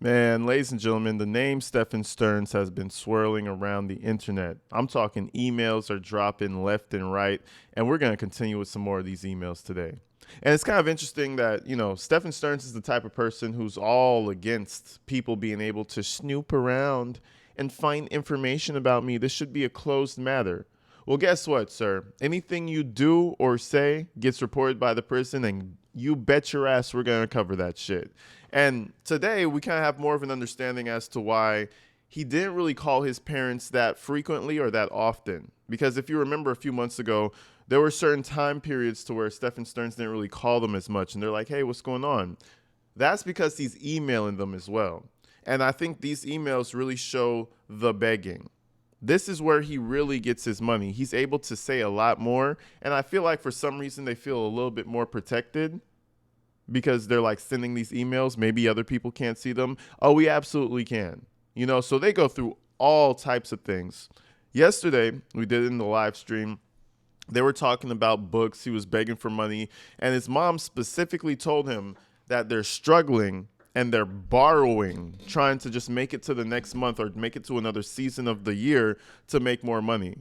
Man, ladies and gentlemen, the name Stephan Stearns has been swirling around the internet. I'm talking emails are dropping left and right, and we're going to continue with some more of these emails today. And it's kind of interesting that, Stephan Stearns is the type of person who's all against people being able to snoop around and find information about me. This should be a closed matter. Well, guess what, sir? Anything you do or say gets reported by the person, and you bet your ass we're going to cover that shit. And today we kind of have more of an understanding as to why he didn't really call his parents that frequently or that often. Because if you remember a few months ago, there were certain time periods to where Stephan Stearns didn't really call them as much. And they're like, hey, what's going on? That's because he's emailing them as well. And I think these emails really show the begging. This is where he really gets his money. He's able to say a lot more. And I feel like for some reason they feel a little bit more protected because they're like sending these emails. Maybe other people can't see them. Oh, we absolutely can. So they go through all types of things. Yesterday, we did it in the live stream. They were talking about books. He was begging for money. And his mom specifically told him that they're struggling and they're borrowing, trying to just make it to the next month or make it to another season of the year to make more money.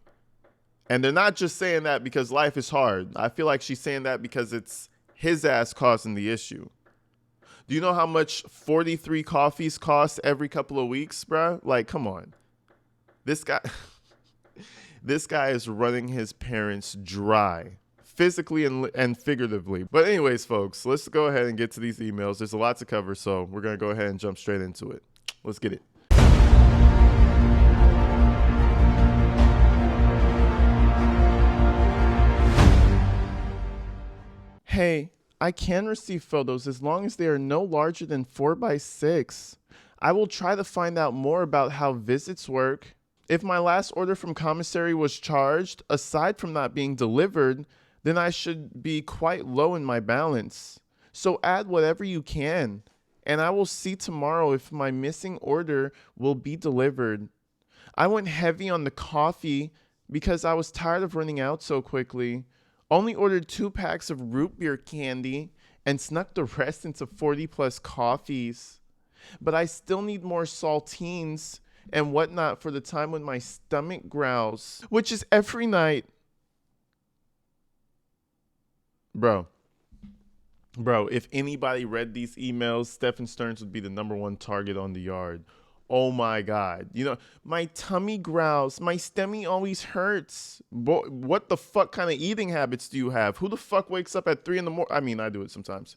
And they're not just saying that because life is hard. I feel like she's saying that because it's his ass causing the issue. Do you know how much 43 coffees cost every couple of weeks, bruh? Like, come on. This guy this guy is running his parents dry, physically and figuratively. But anyways, folks, let's go ahead and get to these emails. There's a lot to cover, so we're going to go ahead and jump straight into it. Let's get it. Hey, I can receive photos as long as they are no larger than 4x6. I will try to find out more about how visits work. If my last order from Commissary was charged, aside from not being delivered, then I should be quite low in my balance. So add whatever you can, and I will see tomorrow if my missing order will be delivered. I went heavy on the coffee because I was tired of running out so quickly. Only ordered 2 packs of root beer candy and snuck the rest into 40 plus coffees. But I still need more saltines and whatnot for the time when my stomach growls, which is every night. Bro, if anybody read these emails, Stephan Stearns would be the number one target on the yard. Oh my God. My tummy growls. My stomach always hurts. What the fuck kind of eating habits do you have? Who the fuck wakes up at 3 in the morning? I mean, I do it sometimes.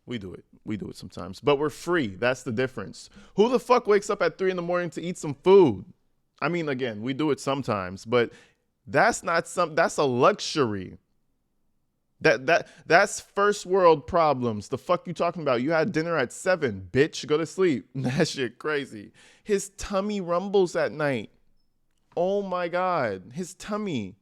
We do it sometimes. But we're free. That's the difference. Who the fuck wakes up at 3 in the morning to eat some food? I mean, again, we do it sometimes, but that's a luxury. That's first world problems. The fuck you talking about? You had dinner at 7, bitch. Go to sleep. That shit crazy. His tummy rumbles at night. Oh my God. His tummy.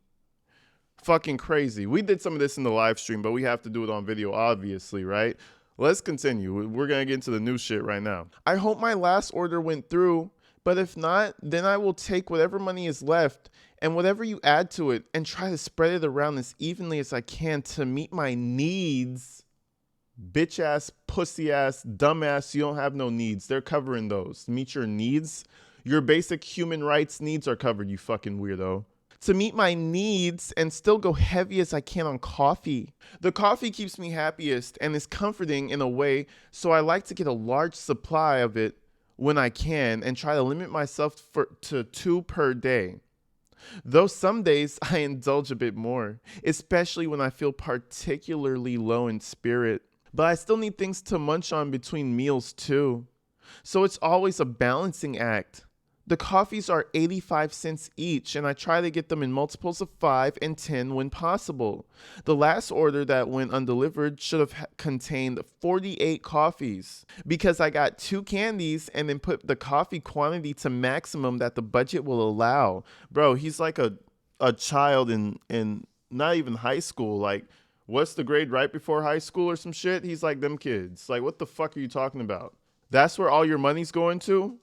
Fucking crazy. We did some of this in the live stream, but we have to do it on video, obviously, right? Let's continue. We're going to get into the new shit right now. I hope my last order went through, but if not, then I will take whatever money is left and whatever you add to it and try to spread it around as evenly as I can to meet my needs. Bitch ass, pussy ass, dumb ass, you don't have no needs. They're covering those. Meet your needs. Your basic human rights needs are covered, you fucking weirdo. To meet my needs and still go heavy as I can on coffee. The coffee keeps me happiest and is comforting in a way, so I like to get a large supply of it when I can and try to limit myself to 2 per day. Though some days I indulge a bit more, especially when I feel particularly low in spirit. But I still need things to munch on between meals too. So it's always a balancing act. The coffees are 85 cents each, and I try to get them in multiples of 5 and 10 when possible. The last order that went undelivered should have contained 48 coffees because I got 2 candies and then put the coffee quantity to maximum that the budget will allow. Bro, he's like a child in not even high school. Like, what's the grade right before high school or some shit? He's like them kids. Like, what the fuck are you talking about? That's where all your money's going to?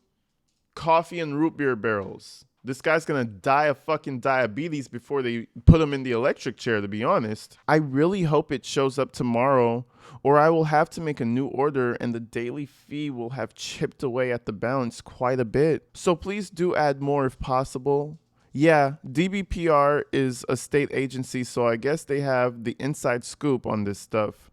Coffee and root beer barrels. This guy's going to die of fucking diabetes before they put him in the electric chair, to be honest. I really hope it shows up tomorrow, or I will have to make a new order and the daily fee will have chipped away at the balance quite a bit. So please do add more if possible. Yeah, DBPR is a state agency, so I guess they have the inside scoop on this stuff.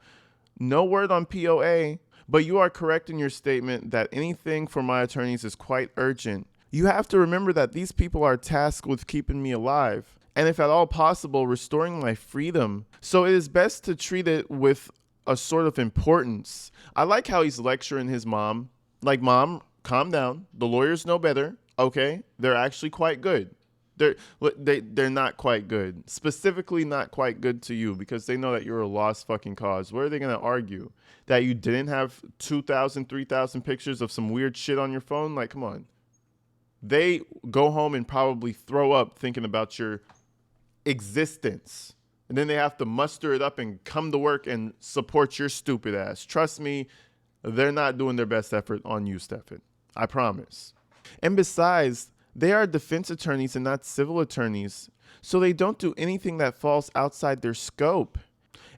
No word on POA, but you are correct in your statement that anything for my attorneys is quite urgent. You have to remember that these people are tasked with keeping me alive, and if at all possible, restoring my freedom. So it is best to treat it with a sort of importance. I like how he's lecturing his mom. Like, Mom, calm down. The lawyers know better. Okay? They're actually quite good. They're not quite good. Specifically not quite good to you because they know that you're a lost fucking cause. What are they going to argue? That you didn't have 2,000, 3,000 pictures of some weird shit on your phone? Like, come on. They go home and probably throw up thinking about your existence. And then they have to muster it up and come to work and support your stupid ass. Trust me, they're not doing their best effort on you, Stephan. I promise. And besides, they are defense attorneys and not civil attorneys, so they don't do anything that falls outside their scope.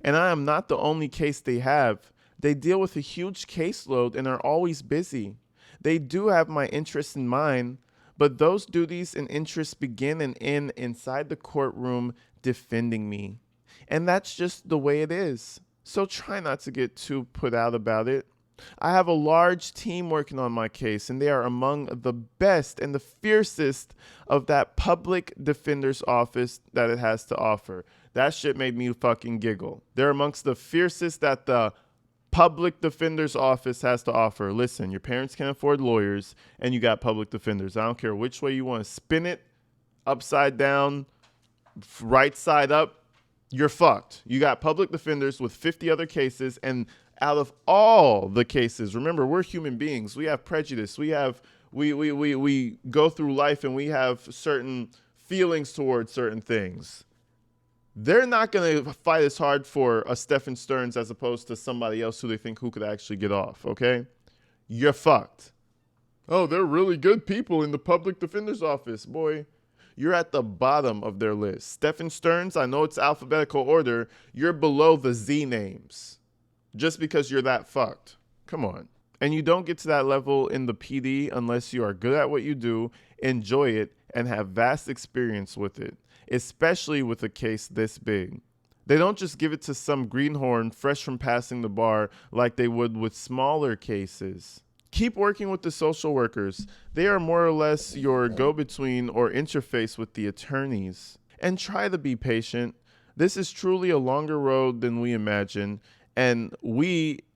And I am not the only case they have. They deal with a huge caseload and are always busy. They do have my interests in mind, but those duties and interests begin and end inside the courtroom defending me. And that's just the way it is. So try not to get too put out about it. I have a large team working on my case, and they are among the best and the fiercest of that public defender's office that it has to offer. That shit made me fucking giggle. They're amongst the fiercest that the public defender's office has to offer. Listen, your parents can't afford lawyers, and you got public defenders. I don't care which way you want to spin it, upside down, right side up, you're fucked. You got public defenders with 50 other cases, and out of all the cases, remember, we're human beings. We have prejudice. We go through life and we have certain feelings towards certain things. They're not going to fight as hard for a Stephan Stearns as opposed to somebody else who they think who could actually get off, okay? You're fucked. Oh, they're really good people in the public defender's office. Boy, you're at the bottom of their list. Stephan Stearns, I know it's alphabetical order. You're below the Z names just because you're that fucked. Come on. And you don't get to that level in the PD unless you are good at what you do, enjoy it, and have vast experience with it, especially with a case this big. They don't just give it to some greenhorn fresh from passing the bar like they would with smaller cases. Keep working with the social workers. They are more or less your go-between or interface with the attorneys. And try to be patient. This is truly a longer road than we imagine. And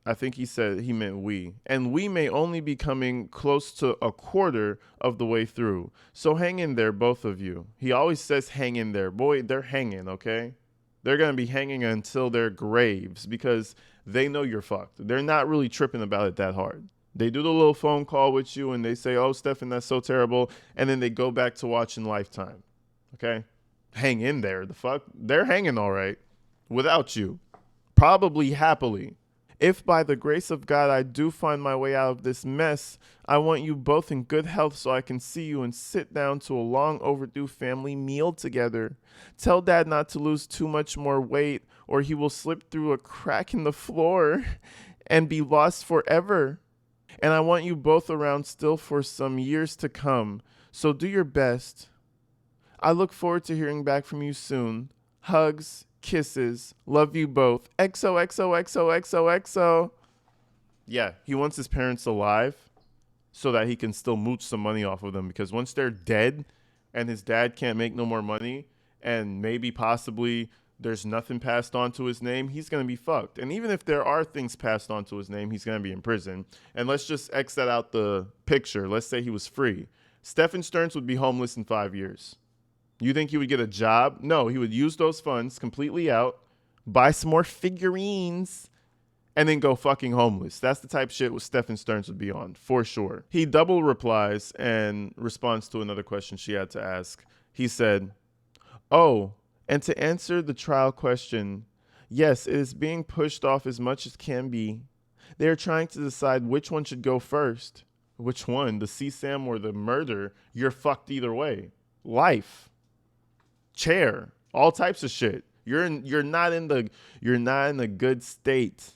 I think he meant we. And we may only be coming close to a quarter of the way through. So hang in there, both of you. He always says hang in there. Boy, they're hanging, okay? They're going to be hanging until their graves because they know you're fucked. They're not really tripping about it that hard. They do the little phone call with you and they say, oh, Stephan, that's so terrible. And then they go back to watching Lifetime, okay? Hang in there. The fuck? They're hanging all right without you. Probably happily. If by the grace of God I do find my way out of this mess, I want you both in good health so I can see you and sit down to a long overdue family meal together. Tell Dad not to lose too much more weight or he will slip through a crack in the floor and be lost forever. And I want you both around still for some years to come, so do your best. I look forward to hearing back from you soon. Hugs. Kisses. Love you both. XOXOXOXOXO. Yeah, he wants his parents alive so that he can still mooch some money off of them because once they're dead and his dad can't make no more money and maybe possibly there's nothing passed on to his name, he's going to be fucked. And even if there are things passed on to his name, he's going to be in prison. And let's just X that out the picture. Let's say he was free. Stephan Stearns would be homeless in 5 years. You think he would get a job? No, he would use those funds completely out, buy some more figurines, and then go fucking homeless. That's the type of shit Stephan Stearns would be on, for sure. He double replies and responds to another question she had to ask. He said, oh, and to answer the trial question, yes, it is being pushed off as much as can be. They are trying to decide which one should go first. Which one? The CSAM or the murder? You're fucked either way. life, chair, all types of shit. You're not in a good state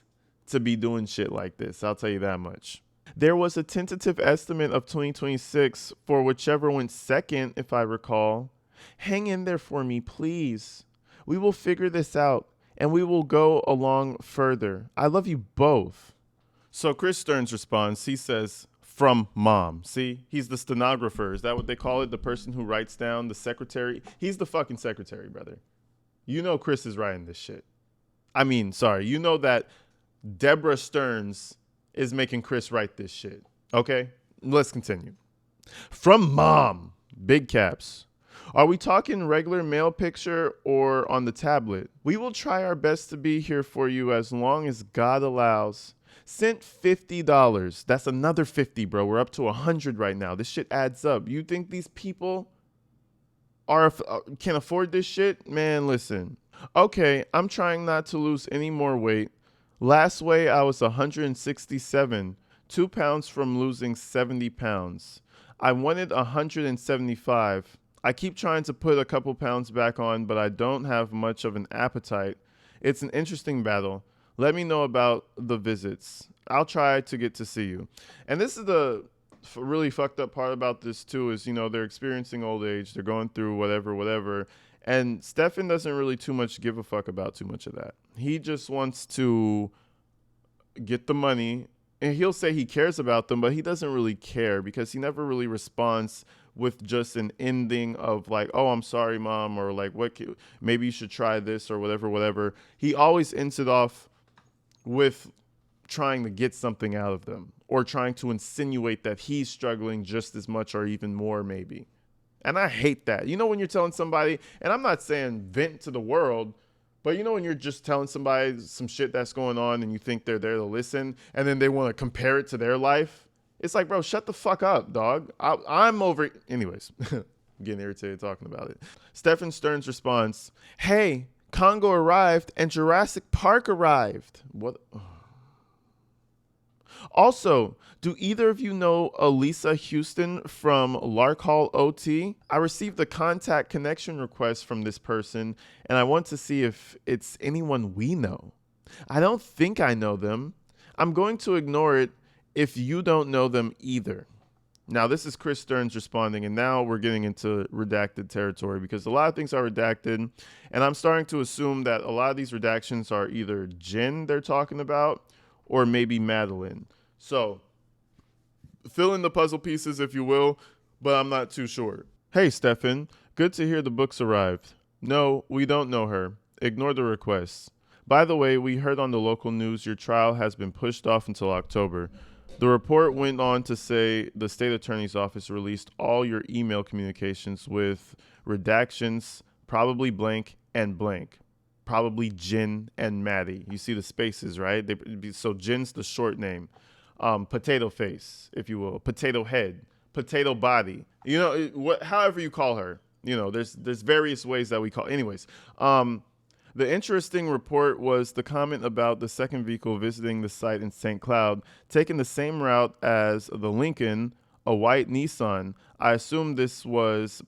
to be doing shit like this. I'll tell you that much. There was a tentative estimate of 2026 for whichever went second, if I recall. Hang in there for me, please. We will figure this out and we will go along further. I love you both. So Chris Stearns responds. He says, from mom. See, he's the stenographer. Is that what they call it? The person who writes down, the secretary? He's the fucking secretary, brother. You know Chris is writing this shit. I mean, sorry. You know that Deborah Stearns is making Chris write this shit. Okay? Let's continue. From mom. Big caps. Are we talking regular mail picture or on the tablet? We will try our best to be here for you as long as God allows. Sent $50. That's another 50, bro. We're up to 100 right now. This shit adds up. You think these people can afford this shit? Man, listen. Okay, I'm trying not to lose any more weight. Last weigh I was 167, 2 pounds from losing 70 pounds. I wanted 175. I keep trying to put a couple pounds back on, but I don't have much of an appetite. It's an interesting battle. Let me know about the visits. I'll try to get to see you. And this is the really fucked up part about this too is, they're experiencing old age. They're going through whatever. And Stephan doesn't really too much give a fuck about too much of that. He just wants to get the money. And he'll say he cares about them, but he doesn't really care because he never really responds with just an ending of like, oh, I'm sorry, mom, or like, maybe you should try this or whatever. He always ends it off with trying to get something out of them or trying to insinuate that he's struggling just as much or even more maybe. And I hate that. When you're telling somebody, and I'm not saying vent to the world, but when you're just telling somebody some shit that's going on and you think they're there to listen and then they want to compare it to their life, it's like, bro, shut the fuck up, dog. I'm over. Anyways, I'm getting irritated talking about it. Stephan Stearns responds, hey, Congo arrived and Jurassic Park arrived. What? Also, do either of you know Elisa Houston from Lark Hall OT? I received a contact connection request from this person, and I want to see if it's anyone we know. I don't think I know them. I'm going to ignore it if you don't know them either. Now, this is Chris Stearns responding, and now we're getting into redacted territory because a lot of things are redacted, and I'm starting to assume that a lot of these redactions are either Jenn they're talking about or maybe Madeline. So, fill in the puzzle pieces if you will, but I'm not too sure. Hey, Stephan, good to hear the books arrived. No, we don't know her. Ignore the requests. By the way, we heard on the local news your trial has been pushed off until October. The report went on to say the state attorney's office released all your email communications with redactions, probably blank and blank. Probably Jenn and Maddie. You see the spaces, right? So Jenn's the short name. Potato face, if you will. Potato head. Potato body. However you call her. There's various ways that we call. Anyways, the interesting report was the comment about the second vehicle visiting the site in St. Cloud, taking the same route as the Lincoln, a white Nissan. I assume this was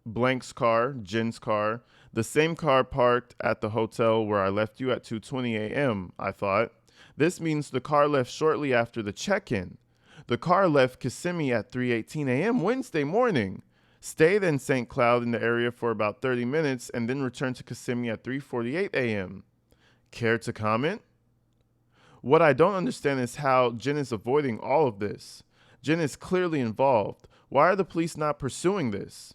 blank's car, Jenn's car, the same car parked at the hotel where I left you at 2:20 a.m., I thought. This means the car left shortly after the check-in. The car left Kissimmee at 3:18 a.m. Wednesday morning. Stayed in St. Cloud in the area for about 30 minutes and then returned to Kissimmee at 3:48 a.m. Care to comment? What I don't understand is how Jenn is avoiding all of this. Jenn is clearly involved. Why are the police not pursuing this?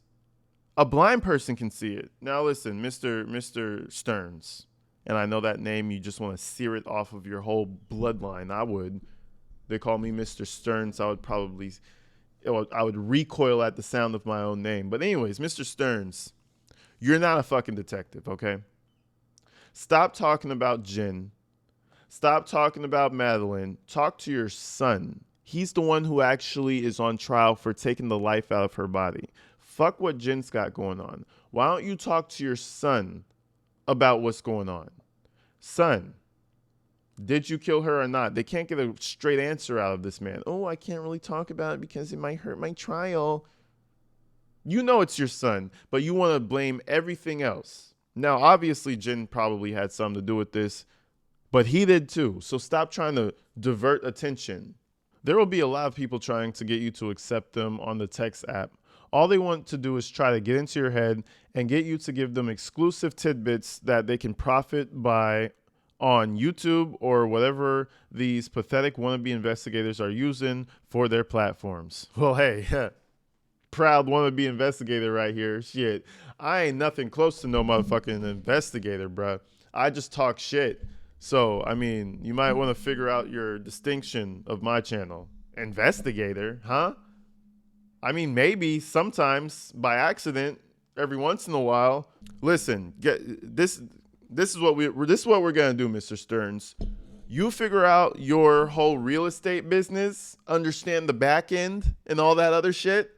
A blind person can see it. Now listen, Mr. Stearns, and I know that name, you just want to sear it off of your whole bloodline. I would. They call me Mr. Stearns. I would recoil at the sound of my own name. But anyways, Mr. Stearns, you're not a fucking detective, okay? Stop talking about Jenn. Stop talking about Madeline. Talk to your son. He's the one who actually is on trial for taking the life out of her body. Fuck what Jenn's got going on. Why don't you talk to your son about what's going on? Son, did you kill her or not? They can't get a straight answer out of this man. Oh, I can't really talk about it because it might hurt my trial. You know it's your son, but you want to blame everything else. Now, obviously, Jenn probably had something to do with this, but he did too. So stop trying to divert attention. There will be a lot of people trying to get you to accept them on the text app. All they want to do is try to get into your head and get you to give them exclusive tidbits that they can profit by on YouTube or whatever these pathetic wannabe investigators are using for their platforms. Well, hey, proud wannabe investigator right here. Shit, I ain't nothing close to no motherfucking investigator, bruh. I just talk shit. So, I mean, you might want to figure out your distinction of my channel. Investigator, huh? I mean, maybe sometimes by accident, every once in a while. Listen, get this. This is what we're gonna do, Mr. Stearns. You figure out your whole real estate business, understand the back end and all that other shit,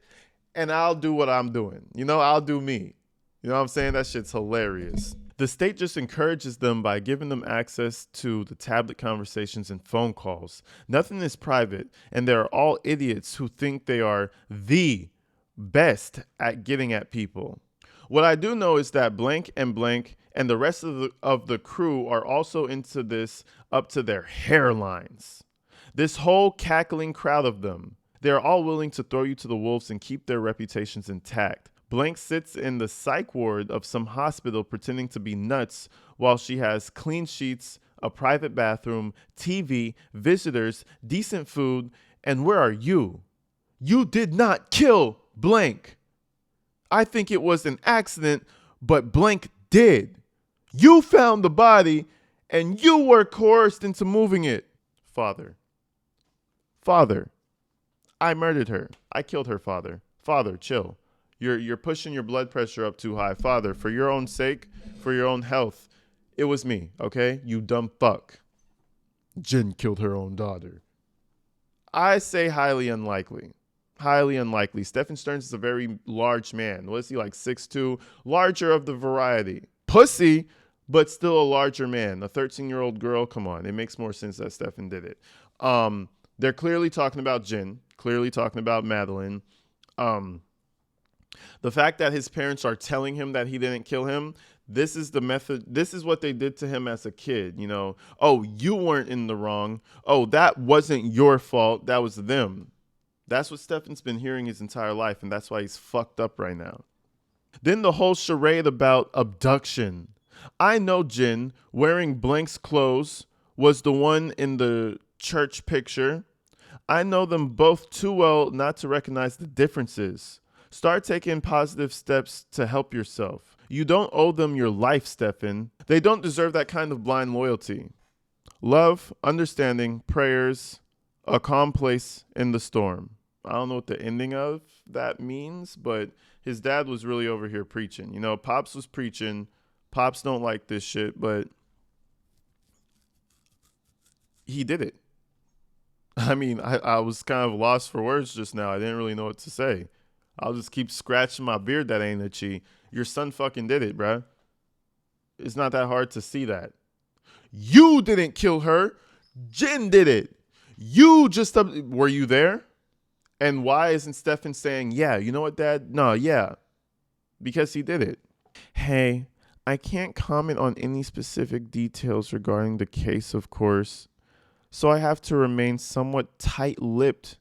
and I'll do what I'm doing. You know, I'll do me. You know what I'm saying? That shit's hilarious. The state just encourages them by giving them access to the tablet conversations and phone calls. Nothing is private, and they're all idiots who think they are the best at getting at people. What I do know is that blank and the rest of the crew are also into this up to their hairlines. This whole cackling crowd of them. They're all willing to throw you to the wolves and keep their reputations intact. Blank sits in the psych ward of some hospital pretending to be nuts while she has clean sheets, a private bathroom, TV, visitors, decent food, and where are you? You did not kill blank. I think it was an accident, but blank did. You found the body and you were coerced into moving it. Father, I murdered her. I killed her, father. Father, chill. You're pushing your blood pressure up too high. Father, for your own sake, for your own health, it was me, okay? You dumb fuck. Jenn killed her own daughter. I say highly unlikely. Highly unlikely. Stephan Stearns is a very large man. What is he, like 6'2"? Larger of the variety. Pussy, but still a larger man. A 13-year-old girl, come on. It makes more sense that Stephan did it. They're clearly talking about Jenn. Clearly talking about Madeline. The fact that his parents are telling him that he didn't kill him, this is the method. This is what they did to him as a kid. You know, oh, you weren't in the wrong. Oh, that wasn't your fault. That was them. That's what Stephan's been hearing his entire life, and that's why he's fucked up right now. Then the whole charade about abduction. I know Jenn, wearing Blank's clothes, was the one in the church picture. I know them both too well not to recognize the differences. Start taking positive steps to help yourself. You don't owe them your life, Stephan. They don't deserve that kind of blind loyalty. Love, understanding, prayers, a calm place in the storm. I don't know what the ending of that means, but his dad was really over here preaching. You know, Pops was preaching. Pops don't like this shit, but he did it. I mean, I was kind of lost for words just now. I didn't really know what to say. I'll just keep scratching my beard that ain't itchy. Your son fucking did it, bruh. It's not that hard to see that. You didn't kill her. Jenn did it. You just, were you there? And why isn't Stephan saying, yeah, you know what, Dad? No, yeah. Because he did it. Hey, I can't comment on any specific details regarding the case, of course. So I have to remain somewhat tight-lipped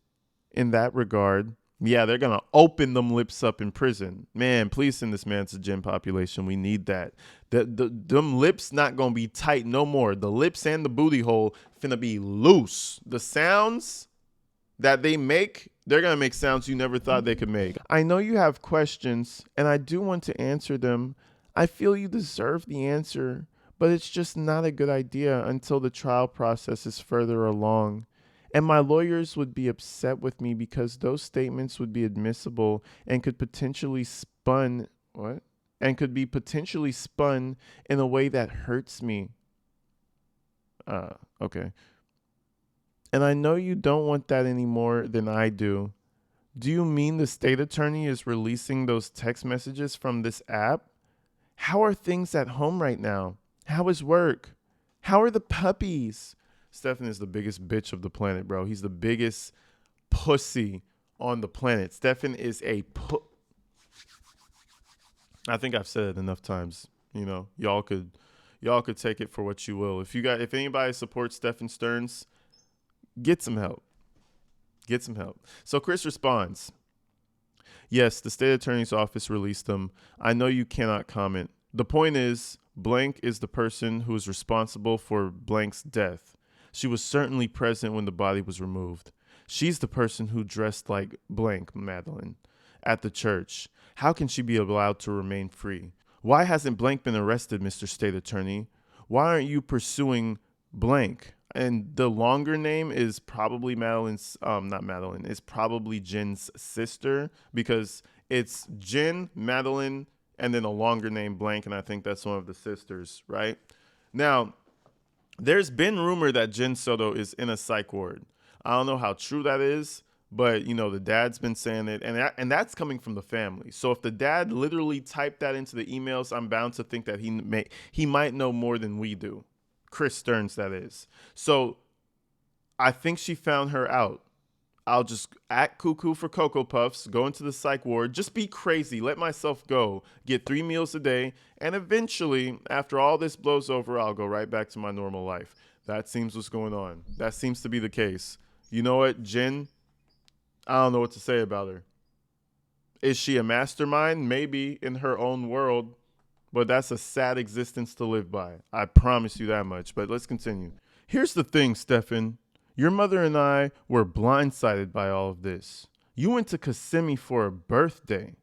in that regard. Yeah, they're going to open them lips up in prison. Man, please send this man to Jenn population. We need that. Them lips not going to be tight no more. The lips and the booty hole finna be loose. The sounds that they make, they're going to make sounds you never thought they could make. I know you have questions, and I do want to answer them. I feel you deserve the answer, but it's just not a good idea until the trial process is further along. And my lawyers would be upset with me because those statements would be admissible and could potentially be potentially spun in a way that hurts me. Okay. And I know you don't want that any more than I do. Do you mean the state attorney is releasing those text messages from this app? How are things at home right now? How is work? How are the puppies? Stephan is the biggest bitch of the planet, bro. He's the biggest pussy on the planet. Stephan is a I think I've said it enough times. Y'all could take it for what you will. If anybody supports Stephan Stearns, get some help. Get some help. So Chris responds, yes, the state attorney's office released them. I know you cannot comment. The point is, blank is the person who is responsible for blank's death. She was certainly present when the body was removed. She's the person who dressed like blank, Madeline, at the church. How can she be allowed to remain free? Why hasn't blank been arrested, Mr. State Attorney? Why aren't you pursuing blank? And the longer name is probably Madeline's, not Madeline, it's probably Jenn's sister, because it's Jenn, Madeline, and then a longer name blank, and I think that's one of the sisters, right? Now, there's been rumor that Jenn Soto is in a psych ward. I don't know how true that is, but the dad's been saying it, and that's coming from the family. So if the dad literally typed that into the emails, I'm bound to think that he might know more than we do. Chris Stearns, that is. So I think she found her out. I'll just act cuckoo for Cocoa Puffs, go into the psych ward, just be crazy, let myself go, get 3 meals a day, and eventually, after all this blows over, I'll go right back to my normal life. That seems what's going on. That seems to be the case. You know what, Jenn? I don't know what to say about her. Is she a mastermind? Maybe in her own world. But that's a sad existence to live by. I promise you that much. But let's continue. Here's the thing, Stephan. Your mother and I were blindsided by all of this. You went to Kissimmee for a birthday.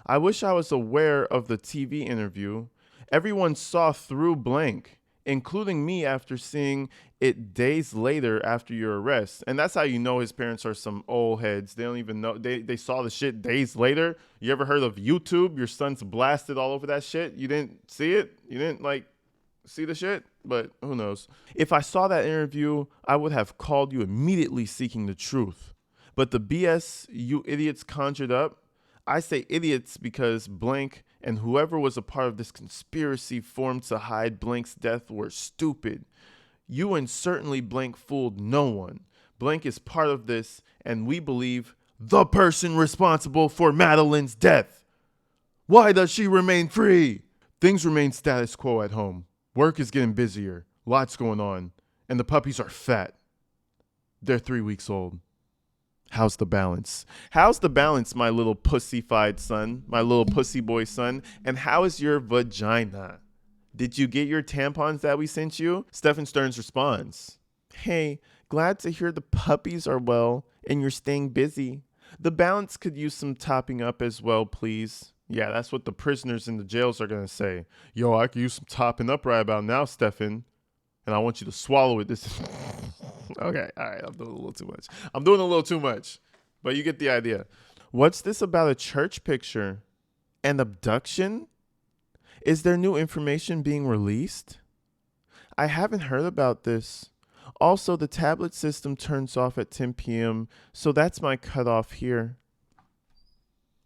I wish I was aware of the TV interview. Everyone saw through blank, including me after seeing it days later after your arrest. And that's how you know his parents are some old heads. They don't even know. They saw the shit days later. You ever heard of YouTube? Your son's blasted all over that shit. You didn't see it? You didn't see the shit? But who knows? If I saw that interview, I would have called you immediately seeking the truth. But the BS you idiots conjured up, I say idiots because blank and whoever was a part of this conspiracy formed to hide blank's death were stupid. You and certainly blank fooled no one. Blank is part of this, and we believe the person responsible for Madeline's death. Why does she remain free? Things remain status quo at home. Work is getting busier. Lots going on. And the puppies are fat. They're 3 weeks old. How's the balance? How's the balance, my little pussy-fied son, my little pussy boy son? And how is your vagina? Did you get your tampons that we sent you? Stephan Stearns responds, hey, glad to hear the puppies are well and you're staying busy. The balance could use some topping up as well, please. Yeah, that's what the prisoners in the jails are going to say. Yo, I could use some topping up right about now, Stephan. And I want you to swallow it. Okay, all right, I'm doing a little too much. But you get the idea. What's this about a church picture? An abduction? Is there new information being released? I haven't heard about this. Also, the tablet system turns off at 10 p.m., so that's my cutoff here.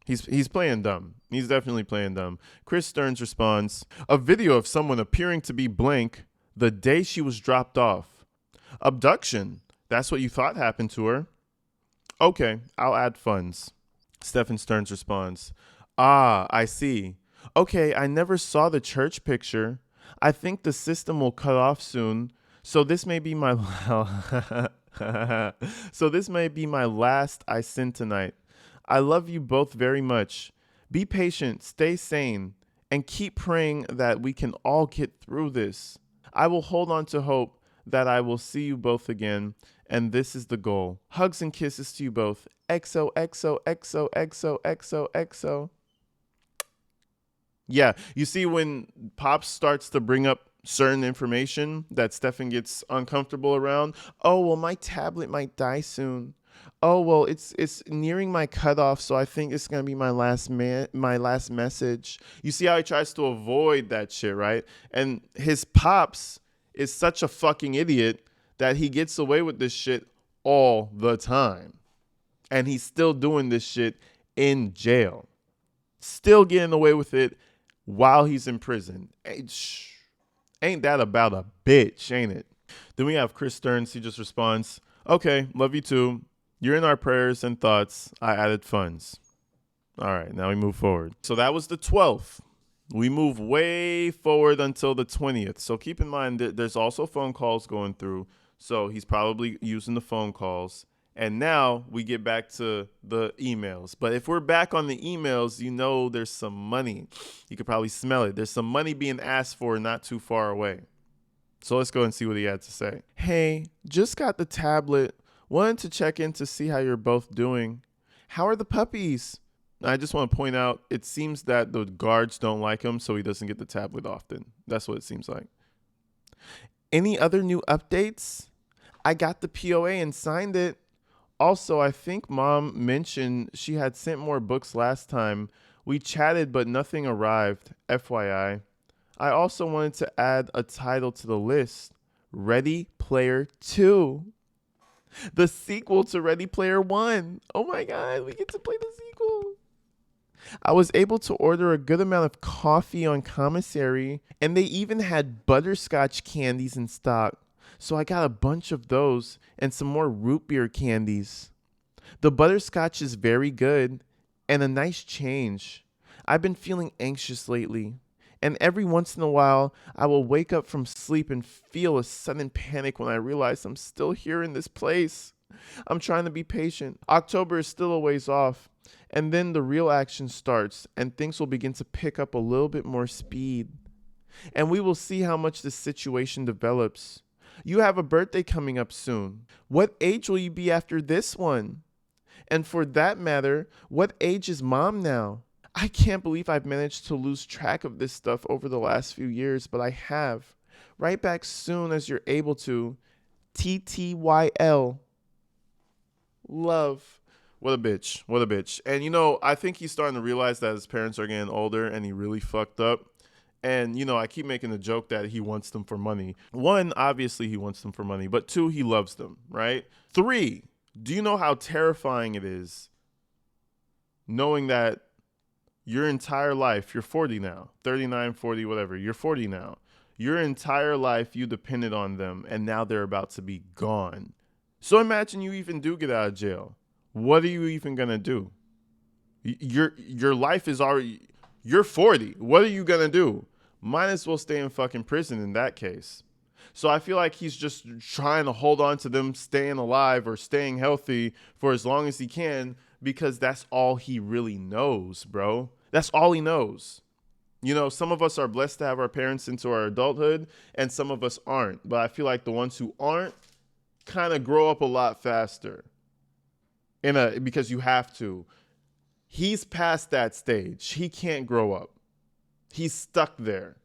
He's playing dumb. He's definitely playing dumb. Chris Stearns responds, a video of someone appearing to be blank the day she was dropped off. Abduction. That's what you thought happened to her. Okay, I'll add funds. Stephan Stearns responds, I see. Okay, I never saw the church picture. I think the system will cut off soon. So this may be my last I send tonight. I love you both very much. Be patient, stay sane, and keep praying that we can all get through this. I will hold on to hope that I will see you both again, and this is the goal. Hugs and kisses to you both. XOXOXOXOXOXO. Yeah, you see when Pops starts to bring up certain information that Stephan gets uncomfortable around. Oh, well, my tablet might die soon. Oh, well, it's nearing my cutoff, so I think it's going to be my last message. You see how he tries to avoid that shit, right? And his Pops is such a fucking idiot that he gets away with this shit all the time. And he's still doing this shit in jail. Still getting away with it while he's in prison. Ain't that about a bitch, ain't it? Then we have Chris Stearns. He just responds, okay, love you too. You're in our prayers and thoughts. I added funds. All right, now we move forward. So that was the 12th. We move way forward until the 20th. So keep in mind that there's also phone calls going through. So he's probably using the phone calls. And now we get back to the emails. But if we're back on the emails, you know there's some money. You could probably smell it. There's some money being asked for not too far away. So let's go and see what he had to say. Hey, just got the tablet. Wanted to check in to see how you're both doing. How are the puppies? I just want to point out, it seems that the guards don't like him, so he doesn't get the tablet often. That's what it seems like. Any other new updates? I got the POA and signed it. Also, I think Mom mentioned she had sent more books last time. We chatted, but nothing arrived. FYI. I also wanted to add a title to the list. Ready Player 2. The sequel to Ready Player 1. Oh my God, we get to play the sequel. I was able to order a good amount of coffee on Commissary, and they even had butterscotch candies in stock. So I got a bunch of those and some more root beer candies. The butterscotch is very good and a nice change. I've been feeling anxious lately, and every once in a while I will wake up from sleep and feel a sudden panic when I realize I'm still here in this place. I'm trying to be patient. October is still a ways off, and then the real action starts and things will begin to pick up a little bit more speed. And we will see how much this situation develops. You have a birthday coming up soon. What age will you be after this one? And for that matter, what age is Mom now? I can't believe I've managed to lose track of this stuff over the last few years, but I have. Right back soon as you're able to. TTYL. Love. What a bitch. What a bitch. And, you know, I think he's starting to realize that his parents are getting older and he really fucked up. And, you know, I keep making the joke that he wants them for money. One, obviously he wants them for money. But two, he loves them, right? Three, do you know how terrifying it is knowing that your entire life, you're 40 now, 39, 40, whatever, you're 40 now. Your entire life, you depended on them, and now they're about to be gone. So imagine you even do get out of jail. What are you even going to do? Your life is already, you're 40. What are you going to do? Might as well stay in fucking prison in that case. So I feel like he's just trying to hold on to them staying alive or staying healthy for as long as he can because that's all he really knows, bro. That's all he knows. You know, some of us are blessed to have our parents into our adulthood and some of us aren't. But I feel like the ones who aren't kind of grow up a lot faster because you have to. He's past that stage. He can't grow up. He's stuck there.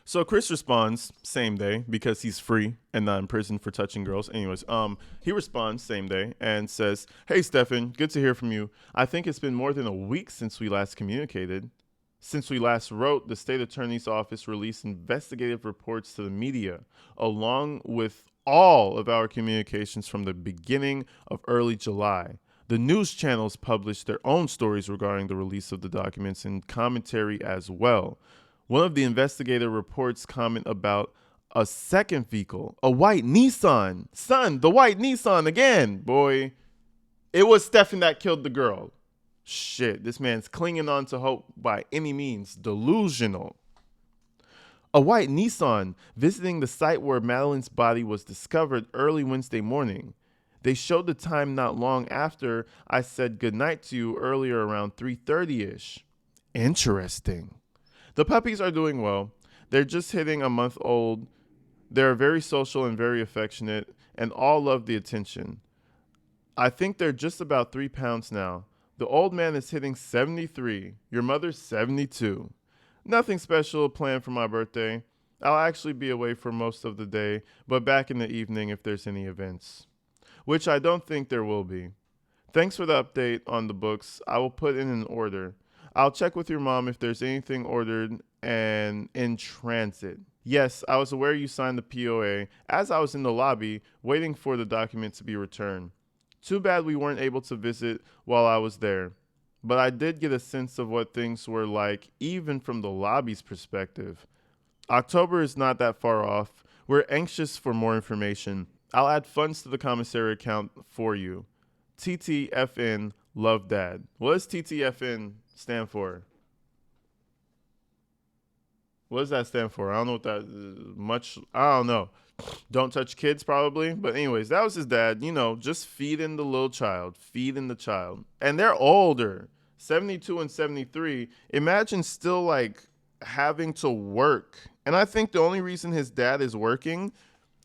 So Chris responds same day because he's free and not in prison for touching girls. Anyways, he responds same day and says, "Hey, Stephan, good to hear from you. I think it's been more than a week since we last communicated. Since we last wrote, the state attorney's office released investigative reports to the media, along with all of our communications from the beginning of early July. The news channels published their own stories regarding the release of the documents and commentary as well. One of the investigative reports comment about a second vehicle, a white Nissan. Son, the white Nissan again. Boy, it was Stephan that killed the girl. Shit, this man's clinging on to hope by any means. Delusional. A white Nissan visiting the site where Madeline's body was discovered early Wednesday morning. They showed the time not long after I said goodnight to you earlier around 3:30-ish. Interesting. The puppies are doing well. They're just hitting a month old. They're very social and very affectionate and all love the attention. I think they're just about 3 pounds now. The old man is hitting 73. Your mother's 72. Nothing special planned for my birthday. I'll actually be away for most of the day, but back in the evening if there's any events. Which I don't think there will be. Thanks for the update on the books. I will put in an order. I'll check with your mom if there's anything ordered and in transit. Yes, I was aware you signed the POA as I was in the lobby waiting for the document to be returned. Too bad we weren't able to visit while I was there. But I did get a sense of what things were like even from the lobby's perspective. October is not that far off. We're anxious for more information. I'll add funds to the commissary account for you. TTFN, love dad. What does TTFN stand for? What does that stand for? I don't know what that much. I don't know. Don't touch kids, probably. But anyways, that was his dad. Just feeding the little child, feeding the child, and they're older, 72 and 73. Imagine still like having to work. And I think the only reason his dad is working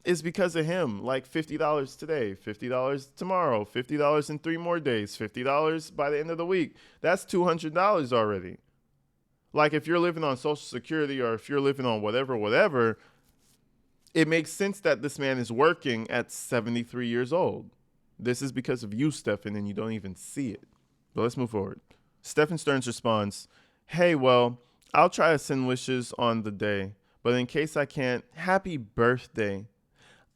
is because of him. Like $50 today, $50 tomorrow, $50 in 3 more days, $50 by the end of the week. That's $200 already. Like if you're living on Social Security or if you're living on whatever, it makes sense that this man is working at 73 years old. This is because of you, Stephan, and you don't even see it. But let's move forward. Stephan Stern's response, hey, well, I'll try to send wishes on the day, but in case I can't, happy birthday.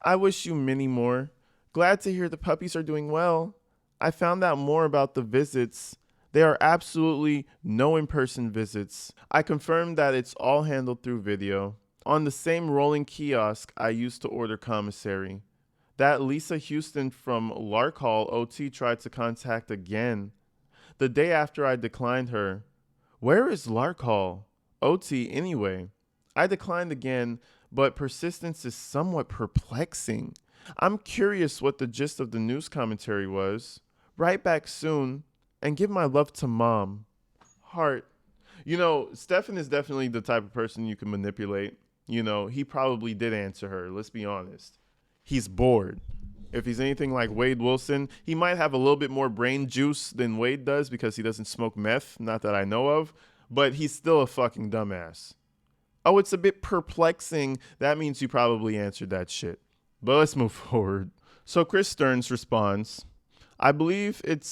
I wish you many more. Glad to hear the puppies are doing well. I found out more about the visits. There are absolutely no in-person visits. I confirmed that it's all handled through video. On the same rolling kiosk I used to order Commissary. That Lisa Houston from Lark Hall OT tried to contact again. The day after I declined her. Where is Lark Hall OT anyway? I declined again, but persistence is somewhat perplexing. I'm curious what the gist of the news commentary was. Write back soon. And give my love to mom. Heart. Stephan is definitely the type of person you can manipulate. He probably did answer her. Let's be honest. He's bored. If he's anything like Wade Wilson, he might have a little bit more brain juice than Wade does because he doesn't smoke meth. Not that I know of. But he's still a fucking dumbass. Oh, it's a bit perplexing. That means you probably answered that shit. But let's move forward. So Chris Stearns responds, I believe it's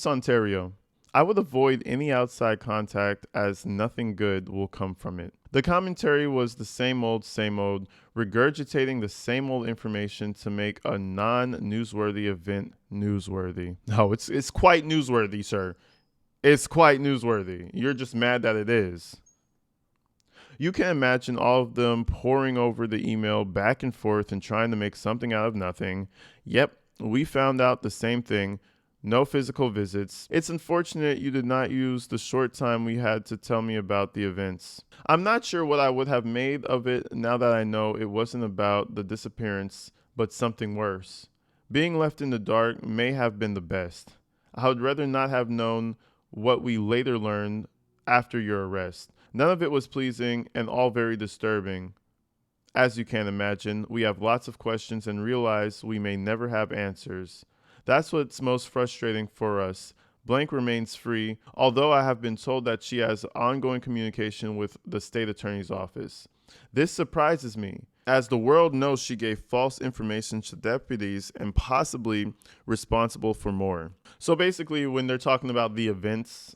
Ontario. I would avoid any outside contact as nothing good will come from it. The commentary was the same old, regurgitating the same old information to make a non-newsworthy event newsworthy. No, it's quite newsworthy, sir. It's quite newsworthy. You're just mad that it is. You can imagine all of them poring over the email back and forth and trying to make something out of nothing. Yep. We found out the same thing. No physical visits. It's unfortunate you did not use the short time we had to tell me about the events. I'm not sure what I would have made of it now that I know it wasn't about the disappearance, but something worse. Being left in the dark may have been the best. I would rather not have known what we later learned after your arrest. None of it was pleasing and all very disturbing. As you can imagine, we have lots of questions and realize we may never have answers. That's what's most frustrating for us. Blank remains free, although I have been told that she has ongoing communication with the state attorney's office. This surprises me, as the world knows she gave false information to deputies and possibly responsible for more. So basically, when they're talking about the events...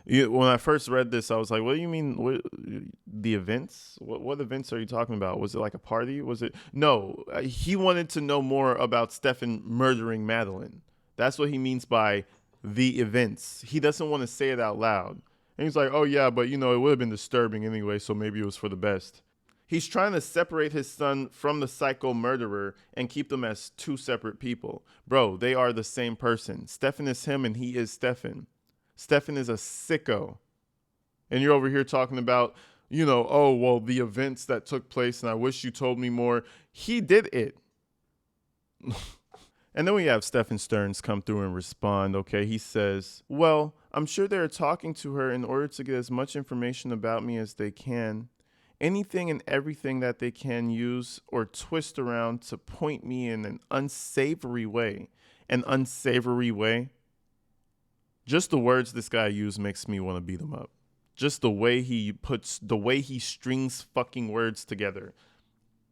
When I first read this, I was like, what do you mean, the events? What events are you talking about? Was it like a party? Was it? No, he wanted to know more about Stephan murdering Madeline. That's what he means by the events. He doesn't want to say it out loud. And he's like, oh, yeah, but, it would have been disturbing anyway, so maybe it was for the best. He's trying to separate his son from the psycho murderer and keep them as two separate people. Bro, they are the same person. Stephan is him and he is Stephan. Stephan is a sicko. And you're over here talking about, oh, well, the events that took place and I wish you told me more. He did it. And then we have Stephan Stearns come through and respond, okay? He says, well, I'm sure they're talking to her in order to get as much information about me as they can. Anything and everything that they can use or twist around to point me in an unsavory way. An unsavory way? Just the words this guy used makes me want to beat him up. Just the way he strings fucking words together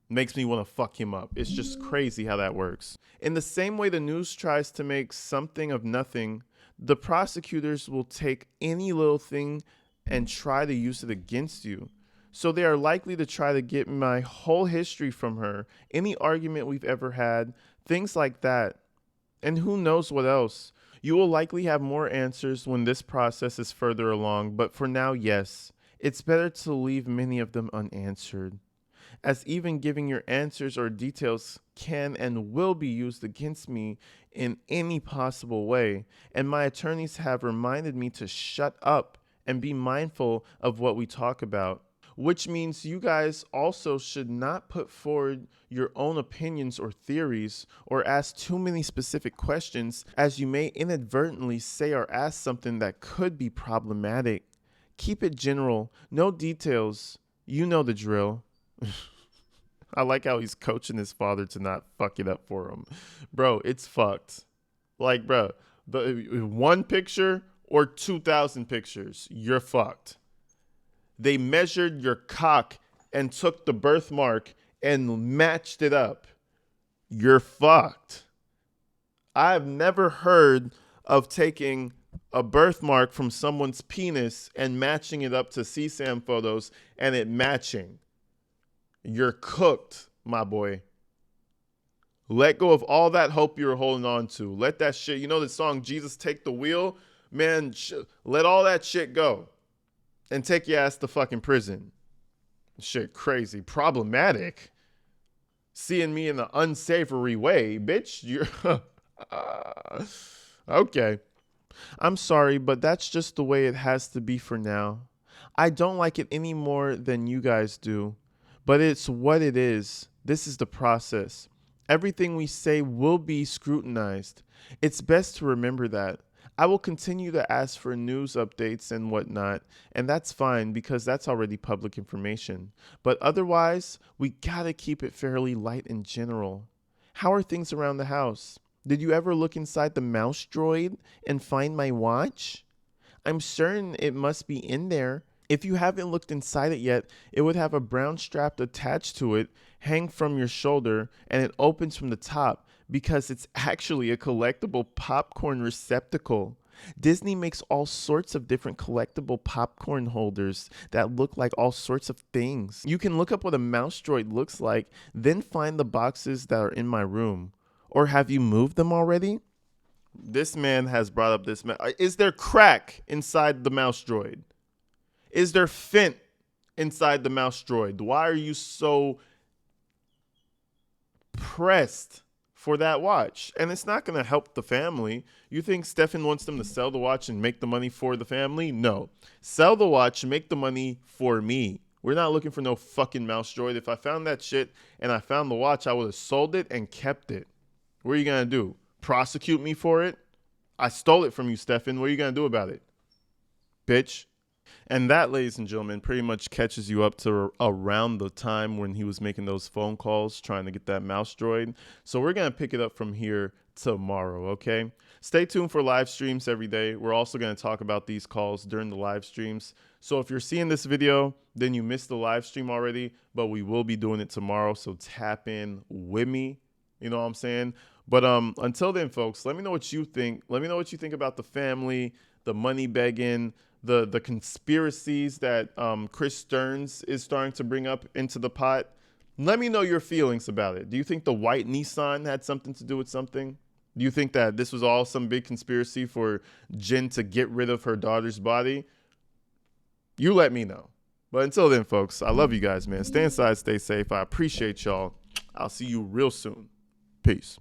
makes me want to fuck him up. It's just crazy how that works. In the same way the news tries to make something of nothing, the prosecutors will take any little thing and try to use it against you. So they are likely to try to get my whole history from her, any argument we've ever had, things like that. And who knows what else. You will likely have more answers when this process is further along, but for now, yes, it's better to leave many of them unanswered. as even giving your answers or details can and will be used against me in any possible way. And my attorneys have reminded me to shut up and be mindful of what we talk about. Which means you guys also should not put forward your own opinions or theories or ask too many specific questions, as you may inadvertently say or ask something that could be problematic. Keep it general, no details. You know the drill. I like how he's coaching his father to not fuck it up for him. Bro, it's fucked. Like, bro, the one picture or 2,000 pictures, you're fucked. They measured your cock and took the birthmark and matched it up. You're fucked. I've never heard of taking a birthmark from someone's penis and matching it up to CSAM photos and it matching. You're cooked, my boy. Let go of all that hope you were holding on to. Let that shit, you know the song, Jesus Take the Wheel? Man, let all that shit go. And take your ass to fucking prison. Shit crazy. Problematic. Seeing me in an unsavory way, bitch. You're okay. I'm sorry, but that's just the way it has to be for now. I don't like it any more than you guys do. But it's what it is. This is the process. Everything we say will be scrutinized. It's best to remember that. I will continue to ask for news updates and whatnot, and that's fine because that's already public information. But otherwise, we gotta keep it fairly light and general. How are things around the house? Did you ever look inside the mouse droid and find my watch? I'm certain it must be in there. If you haven't looked inside it yet, it would have a brown strap attached to it, hang from your shoulder, and it opens from the top because it's actually a collectible popcorn receptacle. Disney makes all sorts of different collectible popcorn holders that look like all sorts of things. You can look up what a mouse droid looks like, then find the boxes that are in my room. Or have you moved them already? This man has brought up this. Is there crack inside the mouse droid? Is there fent inside the mouse droid? Why are you so pressed for that watch? And it's not going to help the family. You think Stephan wants them to sell the watch and make the money for the family? No. Sell the watch and make the money for me. We're not looking for no fucking mouse droid. If I found that shit and I found the watch, I would have sold it and kept it. What are you going to do? Prosecute me for it? I stole it from you, Stephan. What are you going to do about it? Bitch. And that, ladies and gentlemen, pretty much catches you up to around the time when he was making those phone calls trying to get that mouse droid. So we're going to pick it up from here tomorrow, okay? Stay tuned for live streams every day. We're also going to talk about these calls during the live streams. So if you're seeing this video, then you missed the live stream already, but we will be doing it tomorrow. So tap in with me. You know what I'm saying? But until then, folks, let me know what you think. Let me know what you think about the family, the money begging, the conspiracies that Chris Stearns is starting to bring up into the pot. Let me know your feelings about it. Do you think the white Nissan had something to do with something? Do you think that this was all some big conspiracy for Jenn to get rid of her daughter's body? You let me know. But until then, folks, I love you guys, man. Stay inside, stay safe. I appreciate y'all. I'll see you real soon. Peace.